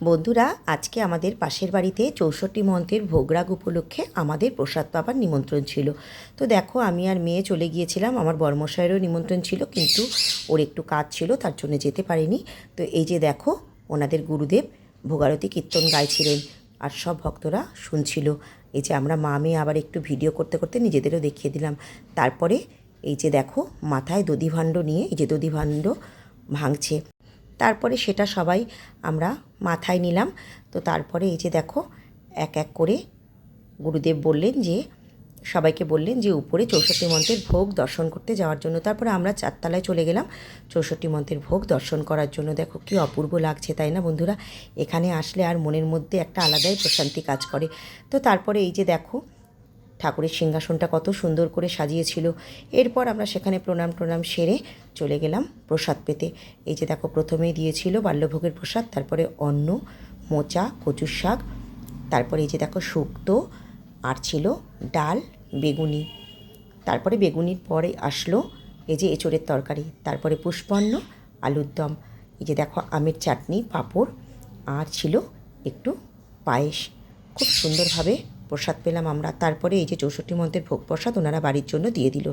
বন্ধুরা, আজকে আমাদের পাশের বাড়িতে ৬৪ মন্ত্রের ভোগরাগ উপলক্ষে আমাদের প্রসাদ পাবার নিমন্ত্রণ ছিল। তো দেখো, আমি আর মেয়ে চলে গিয়েছিলাম। আমার বরমশাইয়েরও নিমন্ত্রণ ছিল, কিন্তু ওর একটু কাজ ছিল, তার জন্য যেতে পারিনি। তো এই যে দেখো, ওনাদের গুরুদেব ভোগারতি কীর্তন গাইছিলেন আর সব ভক্তরা শুনছিল। এই যে আমরা মা মেয়ে আবার একটু ভিডিও করতে করতে নিজেদেরও দেখিয়ে দিলাম। তারপরে এই যে দেখো, মাথায় দধিভাণ্ড নিয়ে এই যে দধিভাণ্ড ভাঙছে। তারপরে সেটা সবাই আমরা মাথায় নিলাম। তো তারপরে এই যে দেখো, এক এক করে গুরুদেব বললেন যে, সবাইকে বললেন যে উপরে ৬৪ মন্ত্রের ভোগ দর্শন করতে যাওয়ার জন্য। তারপরে আমরা ৪ তলায় চলে গেলাম ৬৪ মন্ত্রের ভোগ দর্শন করার জন্য। দেখো কি অপূর্ব লাগছে, তাই না বন্ধুরা? এখানে আসলে আর মনের মধ্যে একটা আলাদাই প্রশান্তি কাজ করে। তো তারপরে এই যে দেখো, ঠাকুরের সিংহাসনটা কত সুন্দর করে সাজিয়েছিল। এরপর আমরা সেখানে প্রণাম সেরে চলে গেলাম প্রসাদ পেতে। এই যে দেখো, প্রথমেই দিয়েছিল বাল্যভোগের প্রসাদ, তারপরে অন্ন, মোচা, কচুর শাক, তারপরে এই যে দেখো শুক্তো, আর ছিল ডাল, বেগুনি। তারপরে বেগুনির পরে আসলো এই যে এঁচোড়ের তরকারি, তারপরে পুষ্পান্ন, আলুর দম, এই যে দেখো আমের চাটনি, পাঁপড়, আর ছিল একটু পায়েস। খুব সুন্দরভাবে প্রসাদ পেলাম আমরা। তারপরে এই যে ৬৪ মন্ত্রের ভোগ প্রসাদ ওনারা বাড়ির জন্য দিয়ে দিল।